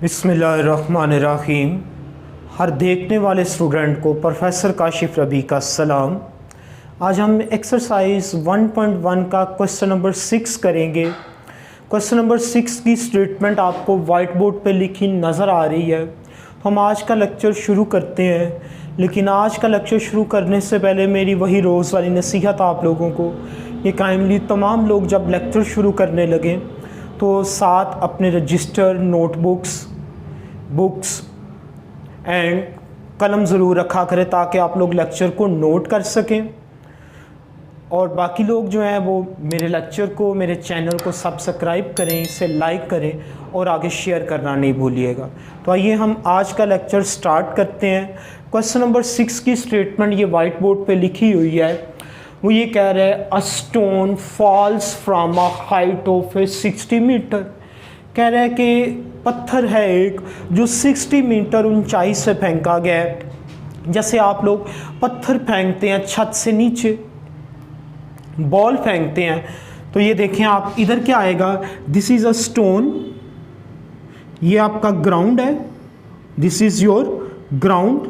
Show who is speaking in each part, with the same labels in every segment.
Speaker 1: बिस्मिल्लाहिर्रहमानिर्रहीम। हर देखने वाले स्टूडेंट को प्रोफेसर काशिफ रबी का सलाम। आज हम एक्सरसाइज 1.1 का क्वेश्चन नंबर 6 करेंगे। क्वेश्चन नंबर 6 की स्टेटमेंट आपको वाइट बोर्ड पे लिखी नज़र आ रही है। तो हम आज का लेक्चर शुरू करते हैं, लेकिन आज का लेक्चर शुरू करने से पहले मेरी वही रोज़ वाली नसीहत आप लोगों को, ये काइमली तमाम लोग जब लेक्चर शुरू करने लगें तो साथ अपने रजिस्टर, बुक्स एंड कलम ज़रूर रखा करें ताकि आप लोग लेक्चर को नोट कर सकें। और बाकी लोग जो हैं वो मेरे लेक्चर को, मेरे चैनल को सब्सक्राइब करें, इसे लाइक करें और आगे शेयर करना नहीं भूलिएगा। तो आइए हम आज का लेक्चर स्टार्ट करते हैं। क्वेश्चन नंबर 6 की स्टेटमेंट ये वाइट बोर्ड पे लिखी हुई है। वो ये कह रहा है a stone falls from a height of 60 metre. कह रहा है कि पत्थर है एक जो 60 मीटर ऊंचाई से फेंका गया है। जैसे आप लोग पत्थर फेंकते हैं छत से नीचे, बॉल फेंकते हैं, तो ये देखें आप, इधर क्या आएगा, दिस इज़ अ स्टोन, ये आपका ग्राउंड है, दिस इज़ योर ग्राउंड,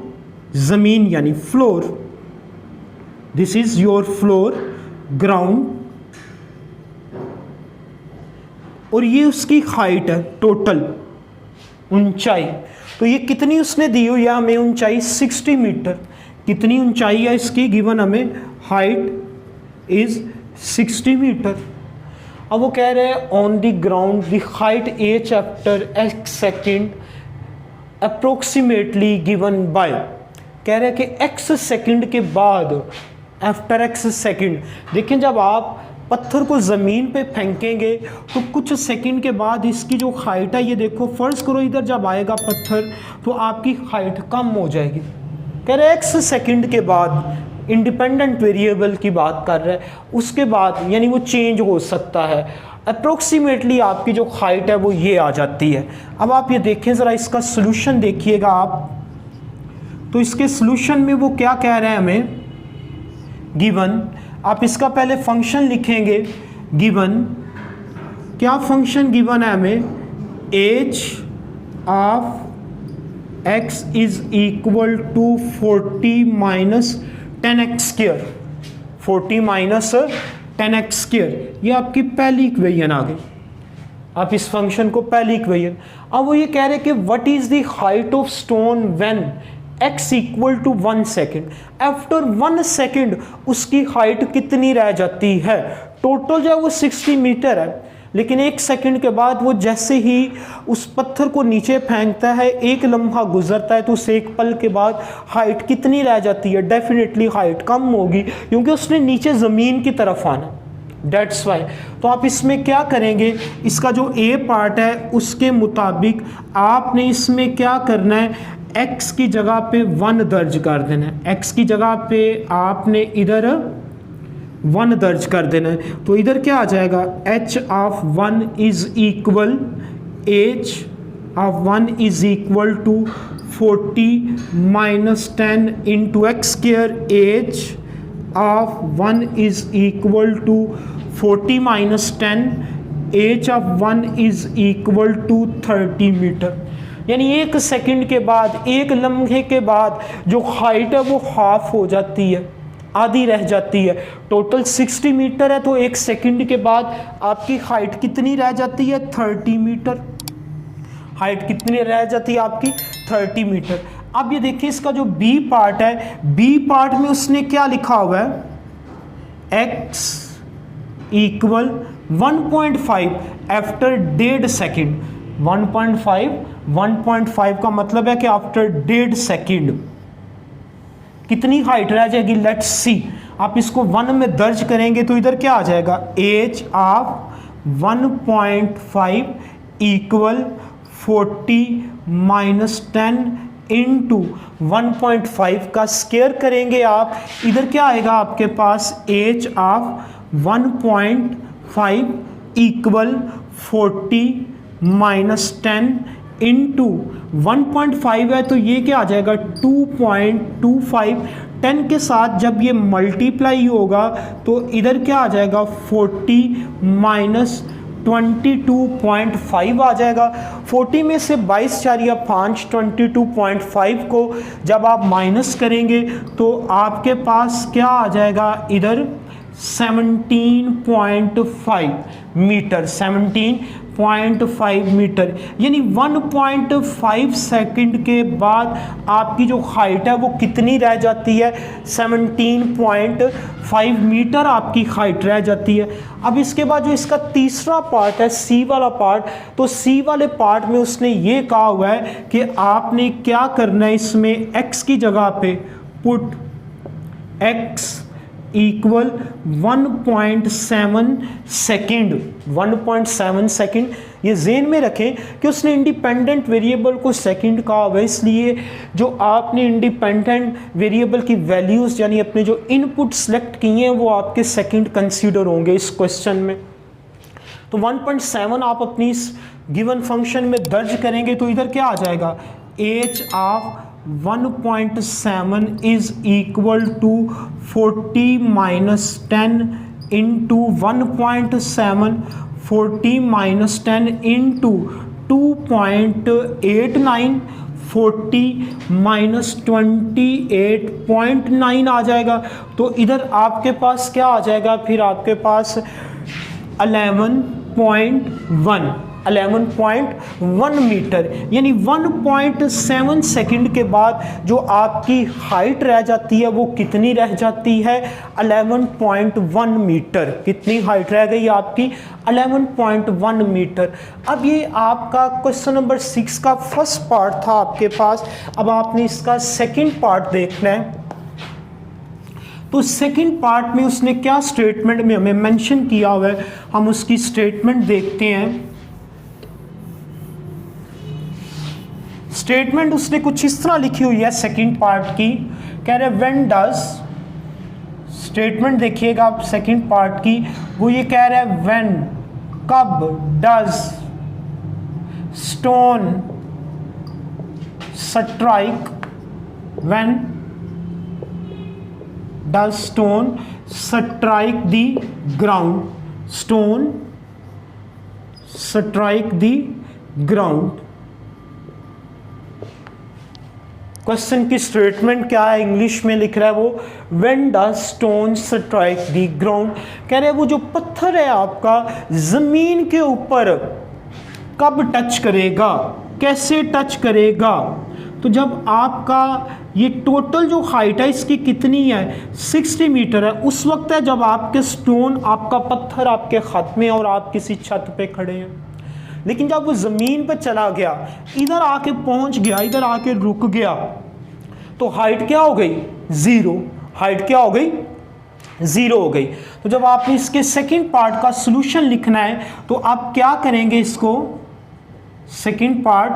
Speaker 1: ज़मीन यानी floor, this is your floor, ground, और ये उसकी हाइट है, टोटल ऊंचाई। तो ये कितनी उसने दी हुई है हमें ऊंचाई, 60 मीटर। कितनी ऊंचाई है इसकी गिवन हमें, हाइट इज 60 मीटर। अब वो कह रहे हैं on the ground the height H after x second approximately given by. कह रहे हैं कि एक्स सेकेंड के बाद, आफ्टर एक्स सेकेंड, देखें जब आप पत्थर को ज़मीन पे फेंकेंगे तो कुछ सेकंड के बाद इसकी जो हाइट है, ये देखो, फ़र्ज़ करो इधर जब आएगा पत्थर तो आपकी हाइट कम हो जाएगी। कह रहे एक्स सेकंड के बाद, इंडिपेंडेंट वेरिएबल की बात कर रहा है, उसके बाद यानी वो चेंज हो सकता है। अप्रोक्सीमेटली आपकी जो हाइट है वो ये आ जाती है। अब आप ये देखें ज़रा, इसका सोल्यूशन देखिएगा आप। तो इसके सोल्यूशन में वो क्या कह रहे हैं हमें, गिवन, आप इसका पहले फंक्शन लिखेंगे, गिवन, क्या फंक्शन गिवन है हमें, h of x is equal to 40 minus 10x square, 40 minus 10x square, ये आपकी पहली इक्वेशन आ गई। आप इस फंक्शन को पहली इक्वेशन, अब वो ये कह रहे हैं कि what is the height of stone when x equal to 1 second, after 1 second उसकी हाइट कितनी रह जाती है। टोटल जो है वो 60 मीटर है, लेकिन 1 सेकेंड के बाद वो जैसे ही उस पत्थर को नीचे फेंकता है, एक लम्हा गुजरता है, तो उस एक पल के बाद हाइट कितनी रह जाती है, डेफिनेटली हाइट कम होगी क्योंकि उसने नीचे ज़मीन की तरफ आना, डेट्स वाई। तो आप इसमें क्या करेंगे, इसका जो ए पार्ट है उसके मुताबिक आपने इसमें क्या करना है, x की जगह पे 1 दर्ज कर देना है। x की जगह पे आपने इधर 1 दर्ज कर देना है। तो इधर क्या आ जाएगा, h of 1 is equal, h of 1 is equal to 40 minus 10 into x square, h of 1 is equal to 40 minus 10, h of 1 is equal to 30 metre. यानी 1 सेकंड के बाद, एक लम्हे के बाद जो हाइट है वो हाफ हो जाती है, आधी रह जाती है। टोटल 60 मीटर है, तो 1 सेकंड के बाद आपकी हाइट कितनी रह जाती है, 30 मीटर। हाइट कितनी रह जाती है आपकी, 30 मीटर। अब ये देखिए इसका जो बी पार्ट है, बी पार्ट में उसने क्या लिखा हुआ है, x इक्वल 1.5 आफ्टर 1.5 सेकेंड। 1.5 का मतलब है कि आफ्टर 1.5 सेकेंड कितनी हाइट रह जाएगी, लेट्स सी। आप इसको 1 में दर्ज करेंगे तो इधर क्या आ जाएगा, H of 1.5 equal 40 minus 10 into 1.5 का स्क्वायर करेंगे आप, इधर क्या आएगा आपके पास, H of 1.5 equal 40 minus 10 into 1.5 है, तो ये क्या आ जाएगा, 2.25। 10 के साथ जब ये मल्टीप्लाई होगा तो इधर क्या आ जाएगा, 40 माइनस 22.5 आ जाएगा। 40 में से 22 4 या 5, 22.5 को जब आप माइनस करेंगे तो आपके पास क्या आ जाएगा इधर 17.5 मीटर, 17.5 मीटर, यानी 1.5 सेकंड के बाद आपकी जो हाइट है वो कितनी रह जाती है, 17.5 मीटर आपकी हाइट रह जाती है। अब इसके बाद जो इसका तीसरा पार्ट है सी वाला पार्ट, तो सी वाले पार्ट में उसने ये कहा हुआ है कि आपने क्या करना है, इसमें x की जगह पे put x equal 1.7 second, 1.7 second. ये जेन में रखें कि उसने इंडिपेंडेंट वेरिएबल को सेकंड कहा हुआ है, इसलिए जो आपने इंडिपेंडेंट वेरिएबल की वैल्यूज़ यानी अपने जो इनपुट सेलेक्ट किए हैं वो आपके सेकंड कंसीडर होंगे इस क्वेश्चन में। तो 1.7 आप अपनी इस गिवन फंक्शन में दर्ज करेंगे तो इधर क्या आ जाएगा, H of 1.7 is equal to 40 minus 10 into 1.7, 40 minus 10 into 2.89, 40 minus 28.9 आ जाएगा। तो इधर आपके पास क्या आ जाएगा, फिर आपके पास 11.1 मीटर, यानी 1.7 सेकंड के बाद जो आपकी हाइट रह जाती है वो कितनी रह जाती है, 11.1 मीटर। कितनी हाइट रह गई आपकी, 11.1 मीटर। अब ये आपका क्वेश्चन नंबर 6 का फर्स्ट पार्ट था आपके पास। अब आपने इसका सेकंड पार्ट देखना है। तो सेकंड पार्ट में उसने क्या स्टेटमेंट में हमें मेंशन किया हुआ है, हम उसकी स्टेटमेंट देखते हैं। स्टेटमेंट उसने कुछ इस तरह लिखी हुई है सेकंड पार्ट की, कह रहे व्हेन डज, स्टेटमेंट देखिएगा आप सेकंड पार्ट की, वो ये कह रहा है व्हेन, कब, does stone strike, when does stone strike the ground, stone strike the ground. Question की स्टेटमेंट क्या है, इंग्लिश में लिख रहा है वो, when does stone strike the ground, कह रहे हैं वो जो पत्थर है आपका जमीन के ऊपर कब टच करेगा, कैसे टच करेगा। तो जब आपका ये टोटल जो हाइट है इसकी कितनी है, 60 मीटर है, उस वक्त है जब आपके स्टोन, आपका पत्थर आपके हाथ में और आप किसी छत पे खड़े हैं। लेकिन जब वो ज़मीन पे चला गया, इधर आके पहुंच गया, इधर आके रुक गया, तो हाइट क्या हो गई, ज़ीरो। हाइट क्या हो गई, ज़ीरो हो गई। तो जब आपने इसके सेकंड पार्ट का सॉल्यूशन लिखना है तो आप क्या करेंगे, इसको सेकंड पार्ट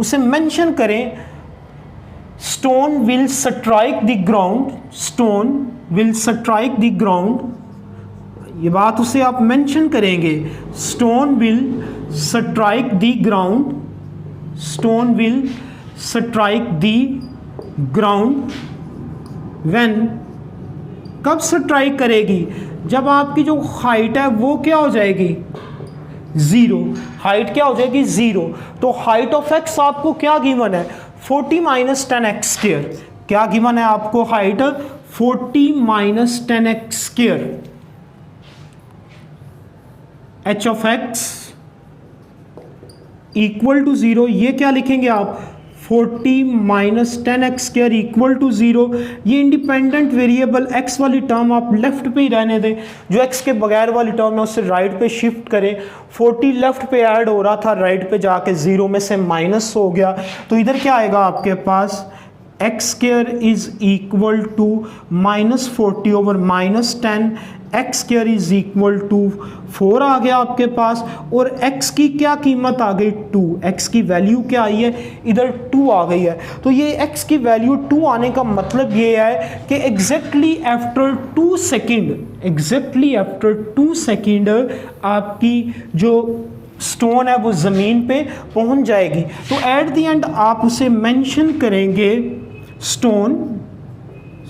Speaker 1: उसे मेंशन करें, stone will strike the ground, stone will strike the ground, ये बात उसे आप मेंशन करेंगे, stone will strike the ground, stone will strike the ground when, कब स्ट्राइक करेगी, जब आपकी जो हाइट है वो क्या हो जाएगी, ज़ीरो। हाइट क्या हो जाएगी, ज़ीरो। तो हाइट ऑफ एक्स आपको क्या गिवन है, 40 माइनस 10x स्क्वायर। क्या गिवन है आपको, height 40 minus 10x square. H of x equal to zero, ये क्या लिखेंगे आप, 40 minus 10x square equal to zero. ये इंडिपेंडेंट वेरिएबल x वाली टर्म आप लेफ्ट पे ही रहने दें, जो x के बगैर वाली टर्म है उससे राइट पे शिफ्ट करें। 40 लेफ्ट पे ऐड हो रहा था, राइट पे जाके ज़ीरो में से माइनस हो गया, तो इधर क्या आएगा आपके पास, X square is equal to minus 40 over minus 10, X square is equal to 4 आ गया आपके पास। और x की क्या कीमत आ गई, 2। x की वैल्यू क्या आई है, इधर 2 आ गई है। तो ये x की वैल्यू 2 आने का मतलब ये है कि exactly after 2 second, exactly after 2 second आपकी जो स्टोन है वो ज़मीन पे पहुंच जाएगी। तो एट द एंड आप उसे मेंशन करेंगे स्टोन,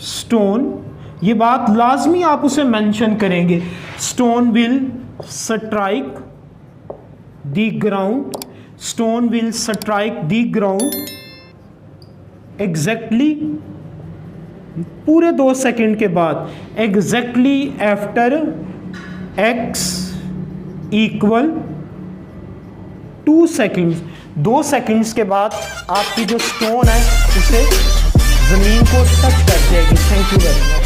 Speaker 1: स्टोन, ये बात लाजमी आप उसे मेंशन करेंगे, stone will strike the ground, stone will strike the ground exactly, पूरे 2 सेकंड के बाद, exactly after x equal 2 seconds, 2 seconds के बाद आपकी जो स्टोन है उसे ज़मीन को टच कर जाएगी। Thank you very much.